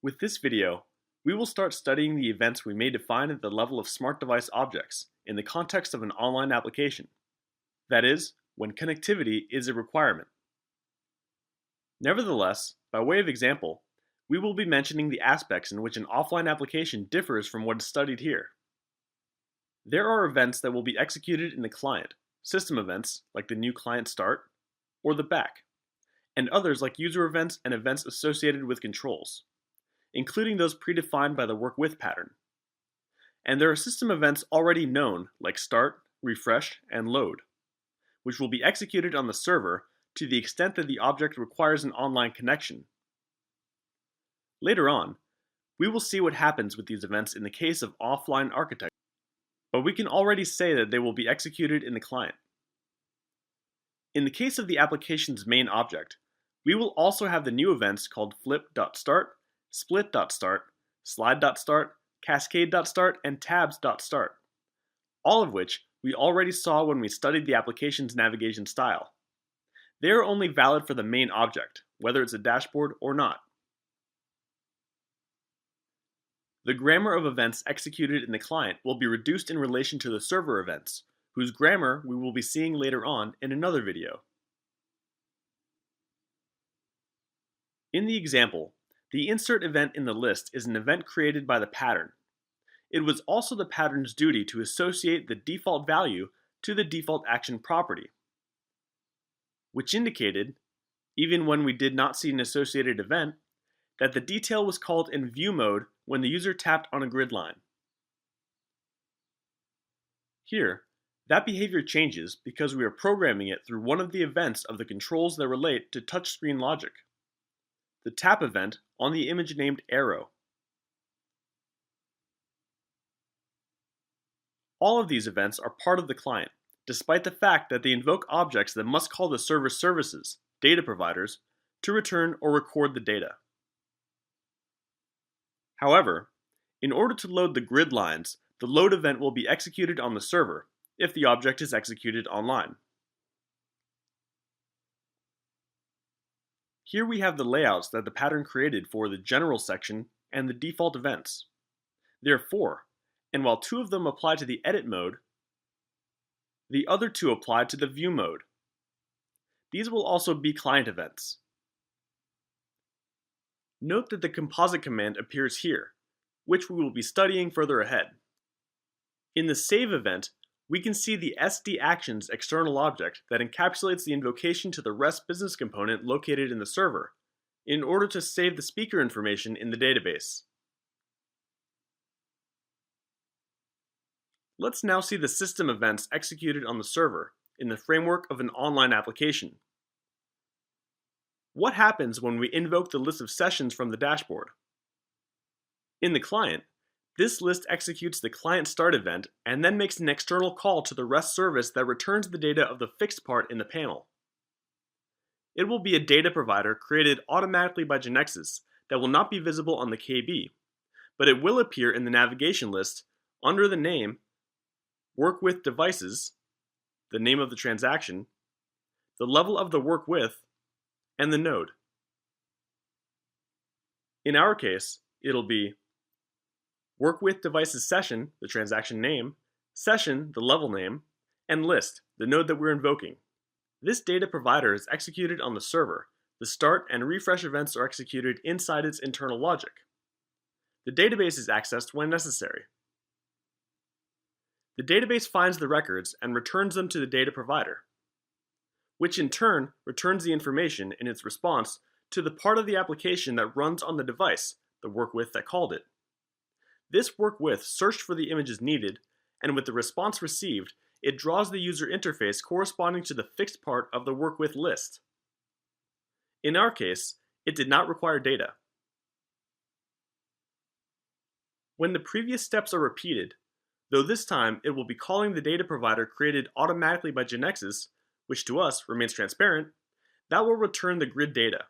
With this video, we will start studying the events we may define at the level of smart device objects in the context of an online application. That is, when connectivity is a requirement. Nevertheless, by way of example, we will be mentioning the aspects in which an offline application differs from what is studied here. There are events that will be executed in the client, system events like the new client start, or the back, and others like user events and events associated with controls, including those predefined by the work with pattern. And there are system events already known like start, refresh, and load, which will be executed on the server to the extent that the object requires an online connection. Later on, we will see what happens with these events in the case of offline architecture, but we can already say that they will be executed in the client. In the case of the application's main object, we will also have the new events called flip.start, split.start, slide.start, cascade.start, and tabs.start, all of which we already saw when we studied the application's navigation style. They are only valid for the main object, whether it's a dashboard or not. The grammar of events executed in the client will be reduced in relation to the server events, whose grammar we will be seeing later on in another video. In the example, the insert event in the list is an event created by the pattern. It was also the pattern's duty to associate the default value to the default action property, which indicated, even when we did not see an associated event, that the detail was called in view mode when the user tapped on a grid line. Here, that behavior changes because we are programming it through one of the events of the controls that relate to touchscreen logic, the tap event on the image named arrow. All of these events are part of the client, despite the fact that they invoke objects that must call the server services, data providers, to return or record the data. However, in order to load the grid lines, the load event will be executed on the server if the object is executed online. Here we have the layouts that the pattern created for the general section and the default events. There are 4, and while 2 of them apply to the edit mode, the other 2 apply to the view mode. These will also be client events. Note that the composite command appears here, which we will be studying further ahead. In the save event, we can see the SD-Actions external object that encapsulates the invocation to the REST business component located in the server, in order to save the speaker information in the database. Let's now see the system events executed on the server in the framework of an online application. What happens when we invoke the list of sessions from the dashboard? In the client, this list executes the client start event and then makes an external call to the REST service that returns the data of the fixed part in the panel. It will be a data provider created automatically by GeneXus that will not be visible on the KB, but it will appear in the navigation list under the name Work with Devices, the name of the transaction, the level of the work with, and the node. In our case, it'll be Work with Devices Session, the transaction name, Session, the level name, and List, the node that we're invoking. This data provider is executed on the server. The start and refresh events are executed inside its internal logic. The database is accessed when necessary. The database finds the records and returns them to the data provider, which in turn returns the information in its response to the part of the application that runs on the device, the work with that called it. This work with searched for the images needed, and with the response received, it draws the user interface corresponding to the fixed part of the work with list. In our case, it did not require data. When the previous steps are repeated, though this time it will be calling the data provider created automatically by GeneXus, which to us remains transparent, that will return the grid data.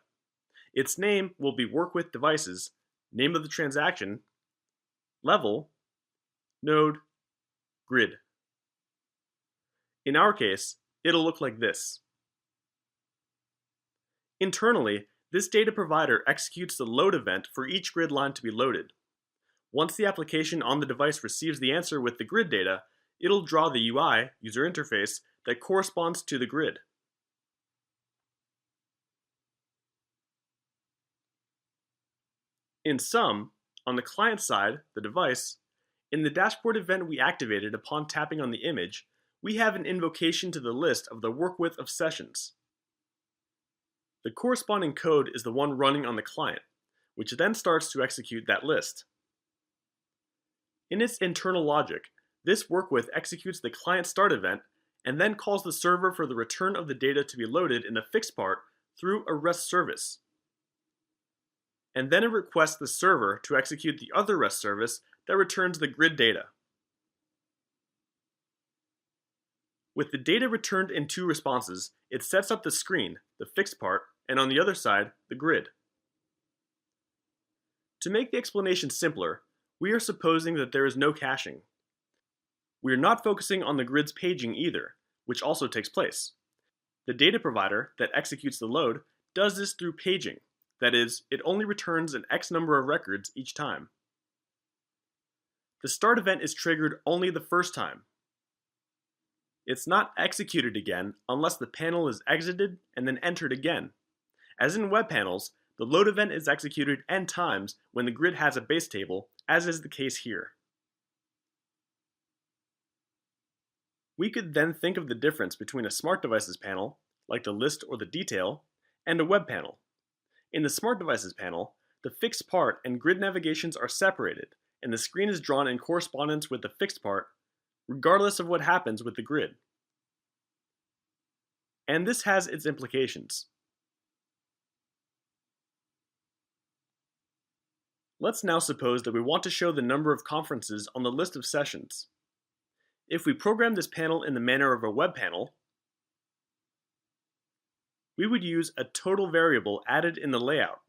Its name will be Work with Devices, name of the transaction, level, node, grid. In our case, it'll look like this. Internally, This data provider executes the load event for each grid line to be loaded. Once the application on the device receives the answer with the grid data, it'll draw the UI, user interface, that corresponds to the grid. In sum, on the client side, the device, in the dashboard event we activated upon tapping on the image, we have an invocation to the list of the work with of sessions. The corresponding code is the one running on the client, which then starts to execute that list. In its internal logic, this work with executes the client start event and then calls the server for the return of the data to be loaded in the fixed part through a REST service. And then it requests the server to execute the other REST service that returns the grid data. With the data returned in two responses, it sets up the screen, the fixed part, and on the other side, the grid. To make the explanation simpler, we are supposing that there is no caching. We are not focusing on the grid's paging either, which also takes place. The data provider that executes the load does this through paging. That is, it only returns an X number of records each time. The start event is triggered only the first time. It's not executed again unless the panel is exited and then entered again. As in web panels, the load event is executed n times when the grid has a base table, as is the case here. We could then think of the difference between a smart devices panel, like the list or the detail, and a web panel. In the smart devices panel, the fixed part and grid navigations are separated, and the screen is drawn in correspondence with the fixed part, regardless of what happens with the grid. And this has its implications. Let's now suppose that we want to show the number of conferences on the list of sessions. If we program this panel in the manner of a web panel, we would use a total variable added in the layout.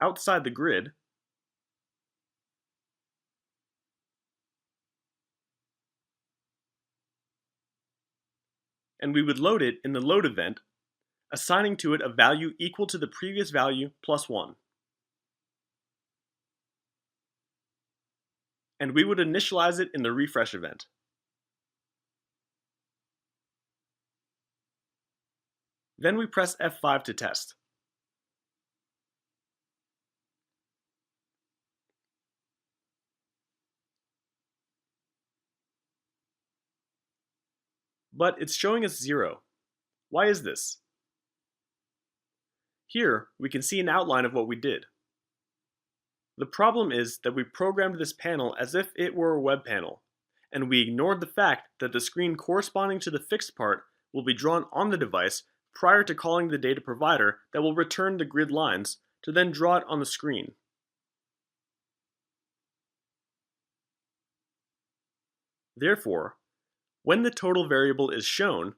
Outside the grid, and we would load it in the load event, assigning to it a value equal to the previous value plus 1. And we would initialize it in the refresh event. Then we press F5 to test. But it's showing us 0. Why is this? Here, we can see an outline of what we did. The problem is that we programmed this panel as if it were a web panel, and we ignored the fact that the screen corresponding to the fixed part will be drawn on the device prior to calling the data provider that will return the grid lines to then draw it on the screen. Therefore, when the total variable is shown,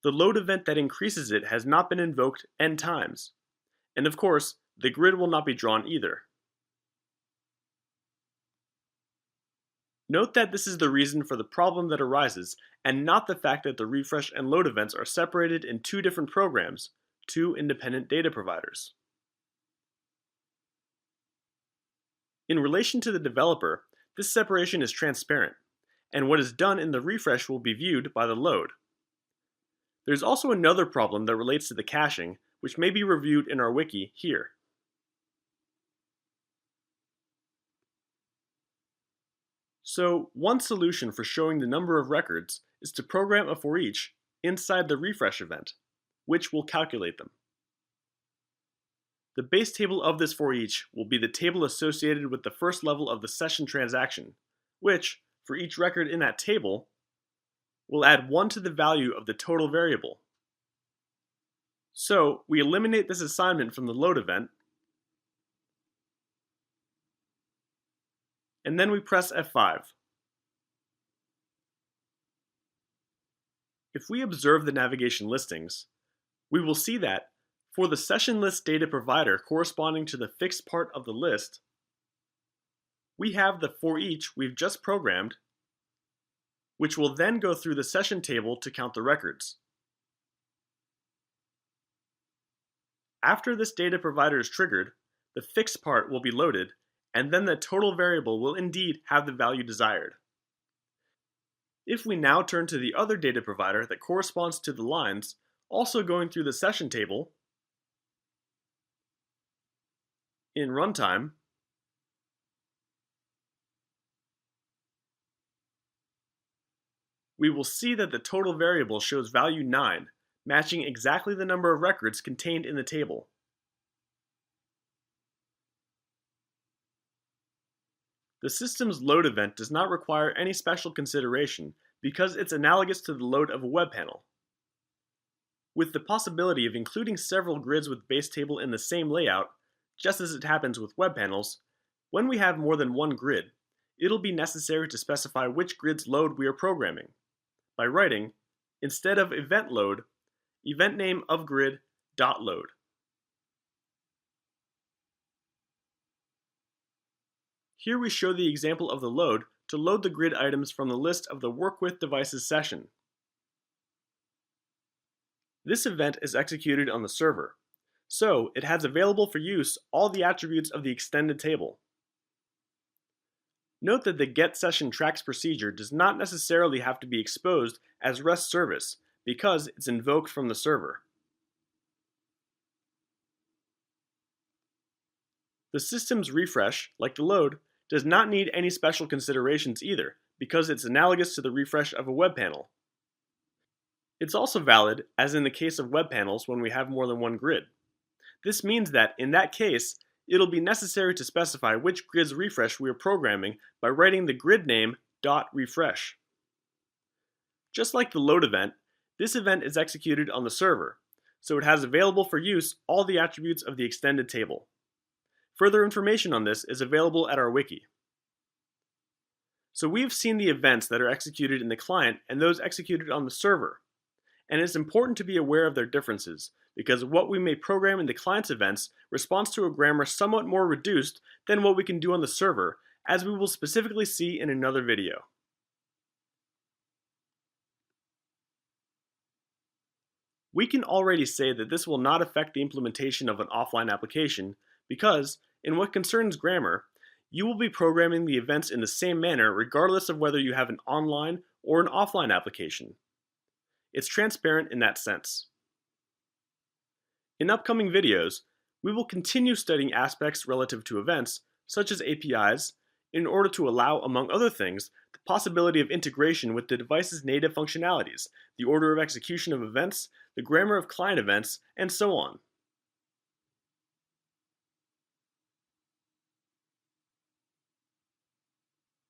the load event that increases it has not been invoked n times, and of course, the grid will not be drawn either. Note that this is the reason for the problem that arises, and not the fact that the refresh and load events are separated in two different programs, two independent data providers. In relation to the developer, this separation is transparent, and what is done in the refresh will be viewed by the load. There's also another problem that relates to the caching, which may be reviewed in our wiki here. So, one solution for showing the number of records is to program a for each inside the refresh event, which will calculate them. The base table of this for each will be the table associated with the first level of the session transaction, which, for each record in that table, will add 1 to the value of the total variable. So, we eliminate this assignment from the load event, and then we press F5. If we observe the navigation listings, we will see that for the session list data provider corresponding to the fixed part of the list, we have the for each we've just programmed which will then go through the session table to count the records. After this data provider is triggered, the fixed part will be loaded, and then the total variable will indeed have the value desired. If we now turn to the other data provider that corresponds to the lines, also going through the session table, in runtime, we will see that the total variable shows value 9, matching exactly the number of records contained in the table. The system's load event does not require any special consideration because it's analogous to the load of a web panel. With the possibility of including several grids with base table in the same layout, just as it happens with web panels, when we have more than one grid, it'll be necessary to specify which grid's load we are programming by writing, instead of event load, event name of grid dot load. Here we show the example of the load to load the grid items from the list of the Work With Devices session. This event is executed on the server, so it has available for use all the attributes of the extended table. Note that the getSessionTracks procedure does not necessarily have to be exposed as REST service because it's invoked from the server. The system's refresh, like the load, does not need any special considerations either because it's analogous to the refresh of a web panel. It's also valid as in the case of web panels when we have more than one grid. This means that, in that case, it'll be necessary to specify which grid's refresh we are programming by writing the grid name .refresh. Just like the load event, this event is executed on the server, so it has available for use all the attributes of the extended table. Further information on this is available at our wiki. So we've seen the events that are executed in the client and those executed on the server. And it's important to be aware of their differences, because what we may program in the client's events responds to a grammar somewhat more reduced than what we can do on the server, as we will specifically see in another video. We can already say that this will not affect the implementation of an offline application because, in what concerns grammar, you will be programming the events in the same manner regardless of whether you have an online or an offline application. It's transparent in that sense. In upcoming videos, we will continue studying aspects relative to events, such as APIs, in order to allow, among other things, the possibility of integration with the device's native functionalities, the order of execution of events, the grammar of client events, and so on.